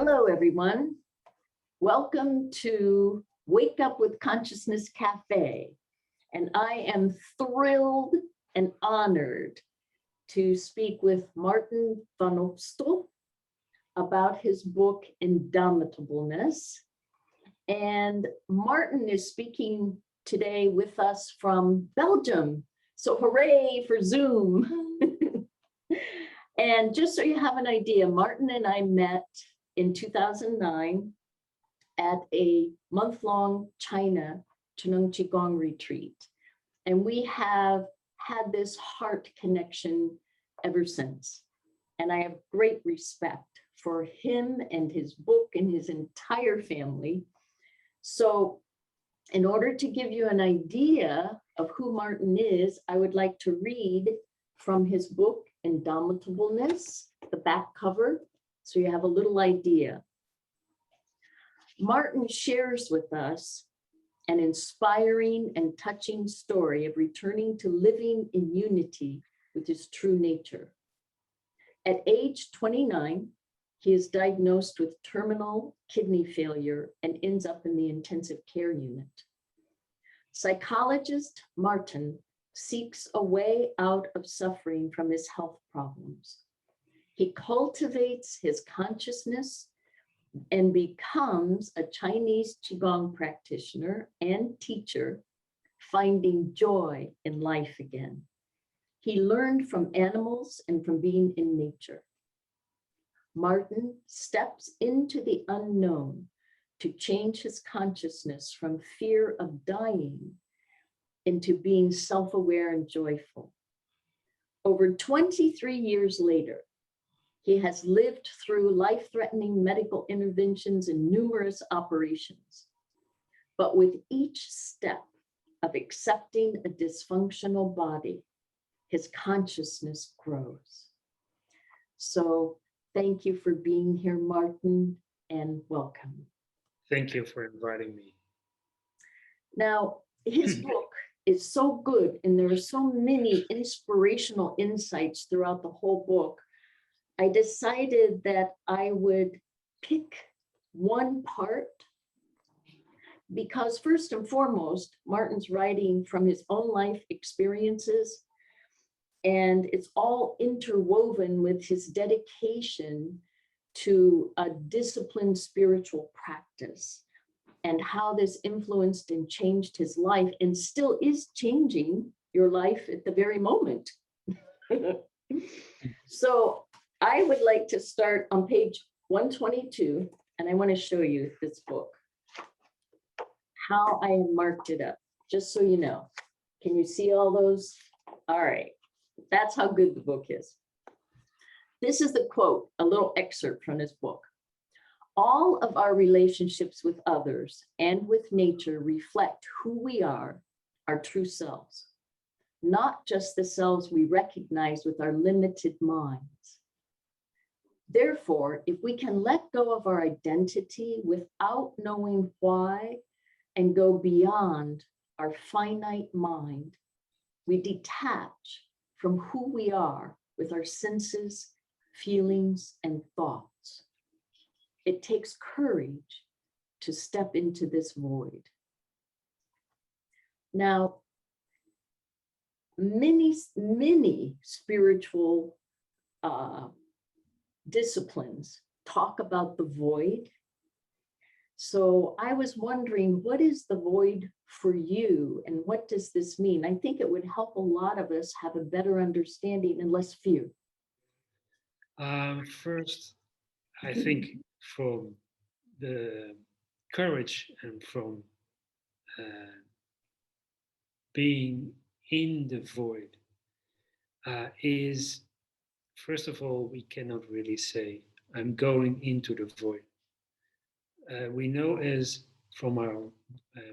Hello, everyone. Welcome to Wake Up with Consciousness Cafe. And I am thrilled and honored to speak with Maarten van Opstal about his book, Indomitableness. And Maarten is speaking today with us from Belgium. So hooray for Zoom. And just so you have an idea, Maarten and I met in 2009 at a month-long China Qigong Qigong retreat. And we have had this heart connection ever since. And I have great respect for him and his book and his entire family. So in order to give you an idea of who Maarten is, I would like to read from his book, Indomitableness, the back cover, so you have a little idea. Maarten shares with us an inspiring and touching story of returning to living in unity with his true nature. At age 29, he is diagnosed with terminal kidney failure and ends up in the intensive care unit. Psychologist Maarten seeks a way out of suffering from his health problems. He cultivates his consciousness and becomes a Chinese Qigong practitioner and teacher, finding joy in life again. He learned from animals and from being in nature. Maarten steps into the unknown to change his consciousness from fear of dying into being self-aware and joyful. Over 23 years later, he has lived through life-threatening medical interventions and numerous operations. But with each step of accepting a dysfunctional body, his consciousness grows. So thank you for being here, Maarten, and welcome. Thank you for inviting me. Now, his book is so good, and there are so many inspirational insights throughout the whole book. I decided that I would pick one part because first and foremost, Maarten's writing from his own life experiences, and it's all interwoven with his dedication to a disciplined spiritual practice and how this influenced and changed his life and still is changing your life at the very moment. So I would like to start on page 122, and I want to show you this book, how I have marked it up, just so you know. Can you see all those? All right, that's how good the book is. This is the quote, a little excerpt from his book. All of our relationships with others and with nature reflect who we are, our true selves, not just the selves we recognize with our limited minds. Therefore, if we can let go of our identity without knowing why and go beyond our finite mind, we detach from who we are with our senses, feelings, and thoughts. It takes courage to step into this void. Now, many spiritual disciplines talk about the void. So I was wondering, what is the void for you and what does this mean? I think it would help a lot of us have a better understanding and less fear. First, I think from the courage and from being in the void is, first of all, we cannot really say, I'm going into the void. We know as from our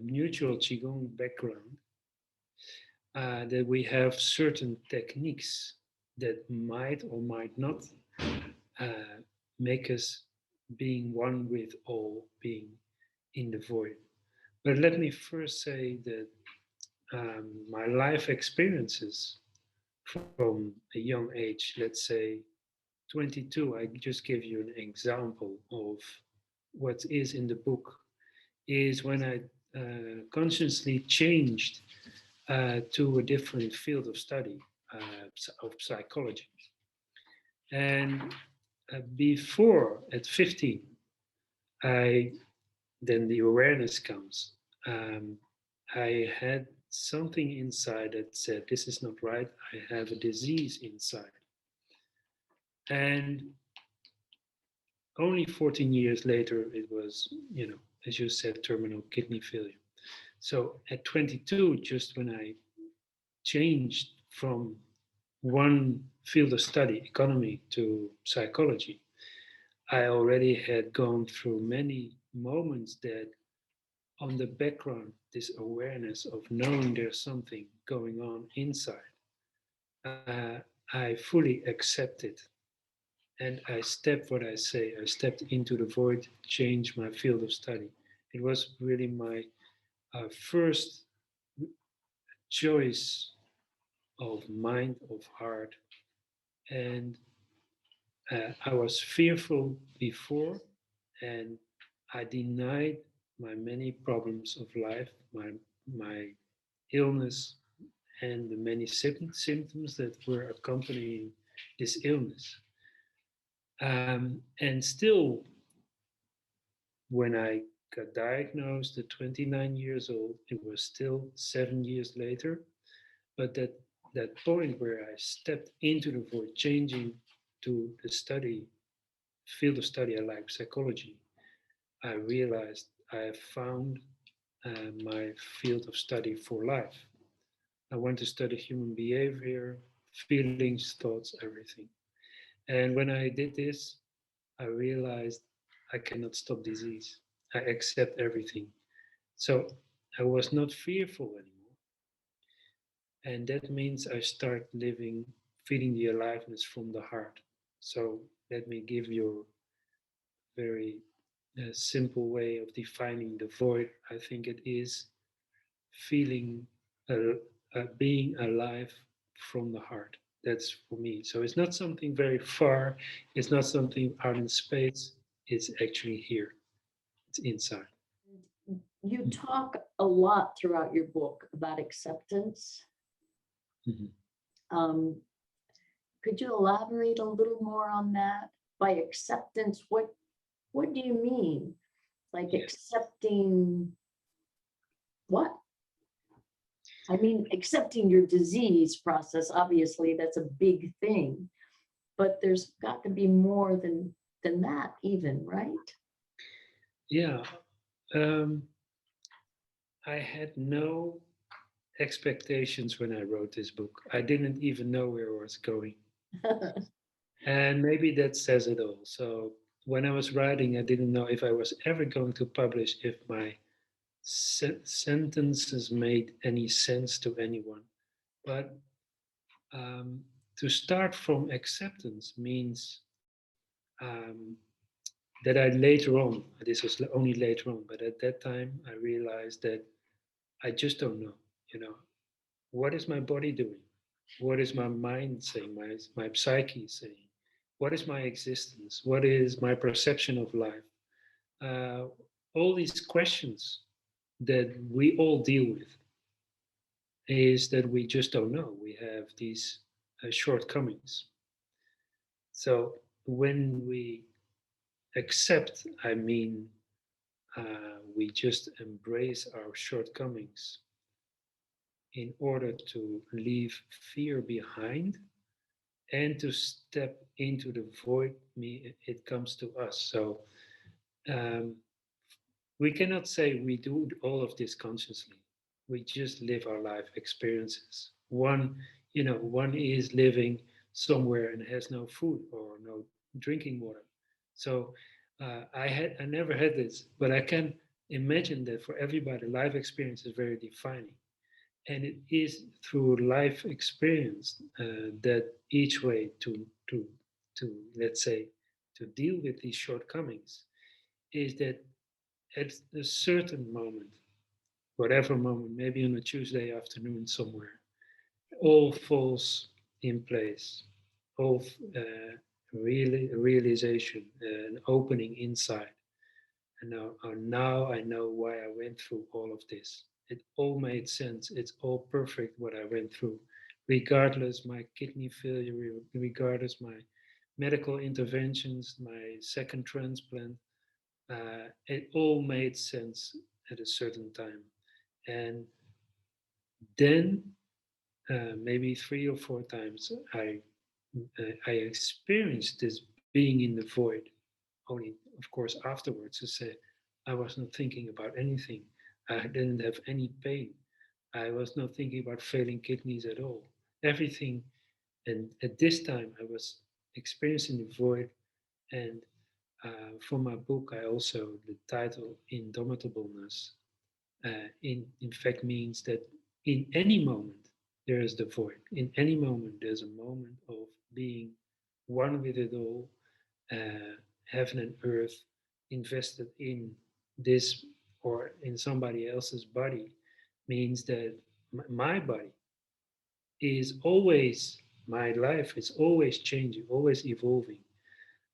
mutual Qigong background that we have certain techniques that might or might not make us being one with all, being in the void. But let me first say that my life experiences from a young age, let's say 22, I just give you an example of what is in the book, is when I consciously changed to a different field of study of psychology. And before, at 15, I then the awareness comes. Um, I had something inside that said, "This is not right. I have a disease inside." And only 14 years later, it was, as you said, terminal kidney failure. So at 22, just when I changed from one field of study, economy, to psychology, I already had gone through many moments that on the background, this awareness of knowing there's something going on inside, uh, I fully accepted. And I stepped what I say, I stepped into the void, changed my field of study. It was really my first choice of mind, of heart. And I was fearful before, and I denied my many problems of life, my illness, and the many symptoms that were accompanying this illness. And still, when I got diagnosed at 29 years old, it was still 7 years later. But that point where I stepped into the void, changing to the study, field of study I like, psychology, I realized I have found my field of study for life. I want to study human behavior, feelings, thoughts, everything. And when I did this, I realized I cannot stop disease. I accept everything. So I was not fearful anymore. And that means I start living, feeling the aliveness from the heart. So let me give you a very simple way of defining the void. I think it is feeling, being alive from the heart. That's for me. So it's not something very far. It's not something out in space. It's actually here. It's inside. You talk a lot throughout your book about acceptance. Mhm. Could you elaborate a little more on that? By acceptance, what do you mean? Like accepting what? I mean, accepting your disease process, obviously, that's a big thing, but there's got to be more than that even, right? Yeah. Um, I had no expectations when I wrote this book. I didn't even know where I was going. And maybe that says it all. So when I was writing, I didn't know if I was ever going to publish, if my sentences made any sense to anyone. But um, to start from acceptance means that I later on, this was only later on, but at that time I realized that I just don't know, you know, what is my body doing? What is my mind saying? My psyche saying? What is my existence? What is my perception of life? Uh, all these questions that we all deal with is that we just don't know. We have these shortcomings. So when we accept, I mean, we just embrace our shortcomings in order to leave fear behind and to step into the void it comes to us. So um, we cannot say we do all of this consciously. We just live our life experiences. One is living somewhere and has no food or no drinking water. So I never had this, but I can imagine that for everybody life experience is very defining. And it is through life experience that each way to let's say to deal with these shortcomings is that at a certain moment, whatever moment, maybe on a Tuesday afternoon somewhere, all falls in place. All really realization, an opening inside. And now I know why I went through all of this. It all made sense. It's all perfect what I went through, regardless my kidney failure, regardless my medical interventions, my second transplant. It all made sense at a certain time. And then maybe 3 or 4 times I experienced this being in the void. Only, of course, afterwards to say I was not thinking about anything. I didn't have any pain. I was not thinking about failing kidneys at all. Everything, and at this time I was experiencing the void. And from my book, I also the title Indomitableness in fact means that in any moment there is the void. In any moment there's a moment of being one with it all, uh, heaven and earth invested in this or in somebody else's body means that my body is always, my life is always changing, always evolving.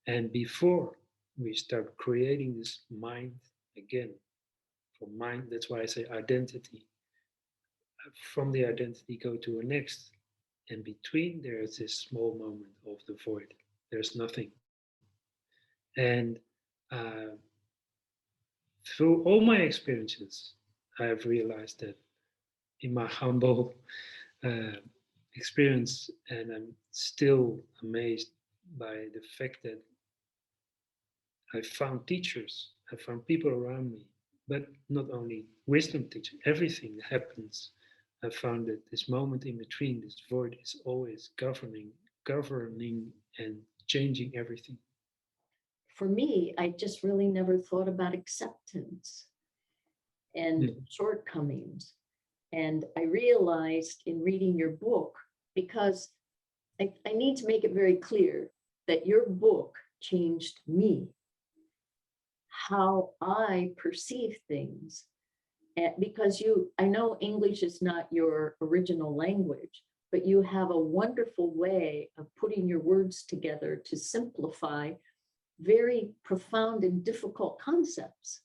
And before we start creating this mind again, from mind, that's why I say identity, from the identity go to a next. And between there is this small moment of the void. There's nothing. And uh, through all my experiences, I have realized that in my humble uh, experience, and I'm still amazed by the fact that I found teachers, I found people around me, but not only wisdom teachers, everything that happens. I found that this moment in between, this void, is always governing and changing everything. For me, I just really never thought about acceptance and shortcomings. And I realized in reading your book, because I need to make it very clear that your book changed me, how I perceive things. And because I know English is not your original language, but you have a wonderful way of putting your words together to simplify very profound and difficult concepts.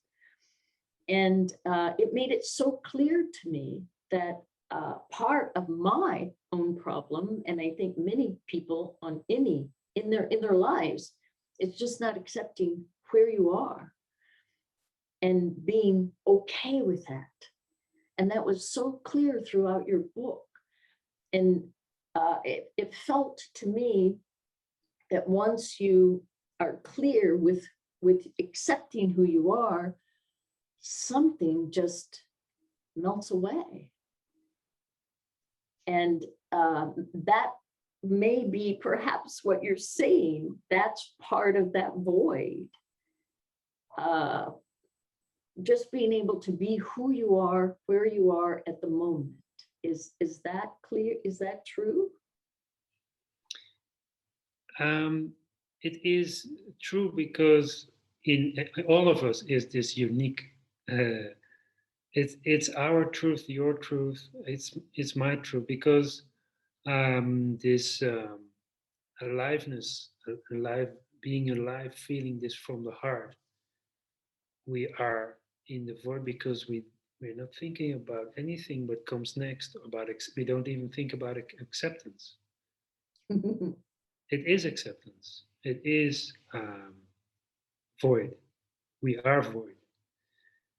And it made it so clear to me that part of my own problem, and I think many people in their lives, is just not accepting where you are and being okay with that. And that was so clear throughout your book. And it felt to me that once you are clear with accepting who you are, something just melts away. And that may be perhaps what you're saying. That's part of that void. Just being able to be who you are, where you are at the moment. Is that clear? Is that true? It is true because in all of us is this unique. It's our truth, your truth. It's my truth because this aliveness, alive, being alive, feeling this from the heart. We are in the void because we're not thinking about anything what comes next. We don't even think about acceptance. It is acceptance. It is void. We are void,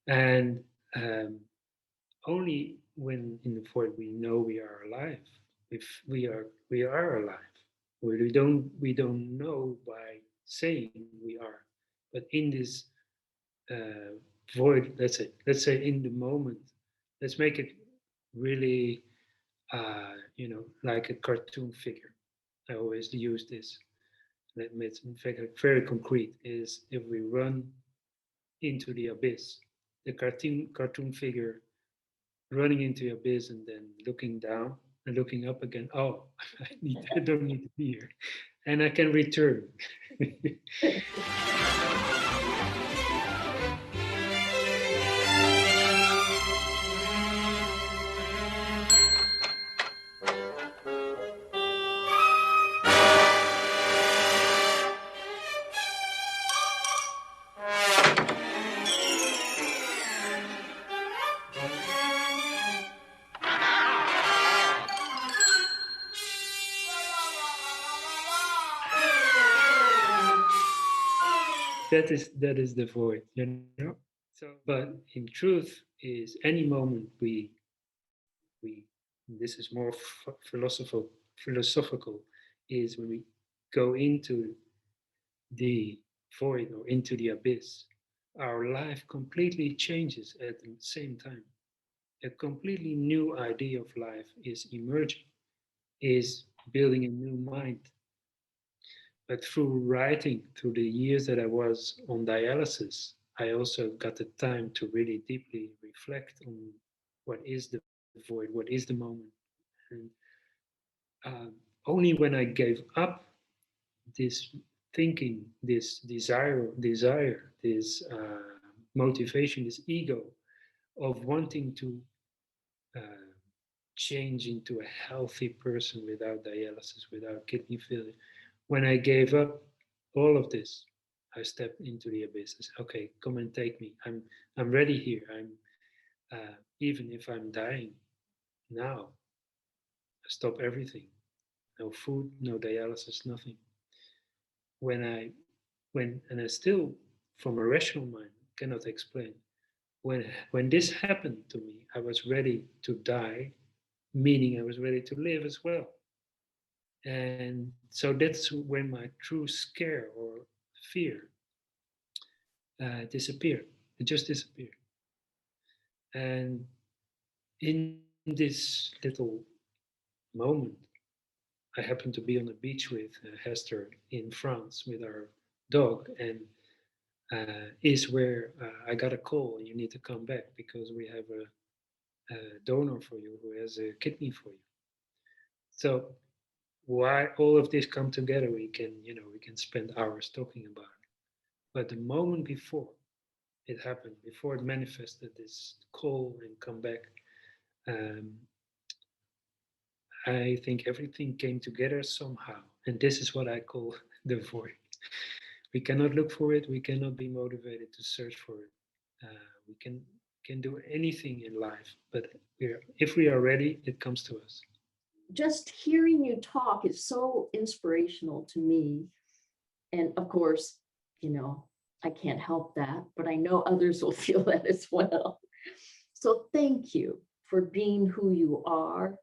and only when in the void we know we are alive. If we are alive, we don't know by saying we are, but in this void, let's say in the moment, let's make it really like a cartoon figure. I always use this. That makes it very concrete. Is if we run into the abyss, the cartoon figure running into the abyss and then looking down and looking up again. Oh, I don't need to be here, and I can return. that is the void, you know. So, but in truth, is any moment we this is more philosophical is when we go into the void or into the abyss, our life completely changes at the same time. A completely new idea of life is emerging, is building a new mind. But through writing, through the years that I was on dialysis, I also got the time to really deeply reflect on what is the void, what is the moment. And only when I gave up this thinking, this desire, this motivation, this ego of wanting to uh, change into a healthy person without dialysis, without kidney failure. When I gave up all of this, I stepped into the abyss. I said, okay, come and take me. I'm ready here. I'm even if I'm dying now, I stop everything. No food, no dialysis, nothing. When I and I still, from a rational mind, cannot explain. When this happened to me, I was ready to die, meaning I was ready to live as well. And so that's when my true scare or fear disappeared. It just disappeared. And in this little moment, I happened to be on the beach with Hester in France with our dog, and is where I got a call. You need to come back because we have a donor for you who has a kidney for you. So why all of this come together? We can, we can spend hours talking about it. But the moment before it happened, before it manifested this call and come back, um, I think everything came together somehow. And this is what I call the void. We cannot look for it. We cannot be motivated to search for it. We can do anything in life, but if we are ready, it comes to us. Just hearing you talk is so inspirational to me. And of course, I can't help that, but I know others will feel that as well. So thank you for being who you are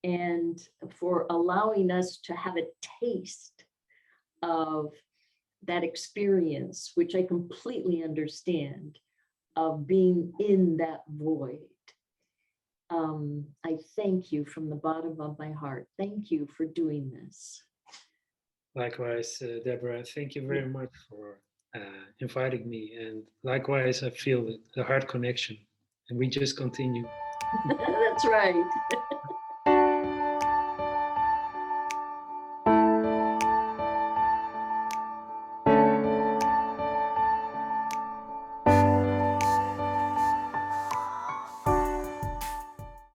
and for allowing us to have a taste of that experience, which I completely understand, of being in that void. I thank you from the bottom of my heart. Thank you for doing this. Likewise, Debra, thank you very much for inviting me. And likewise, I feel the heart connection, and we just continue. That's right.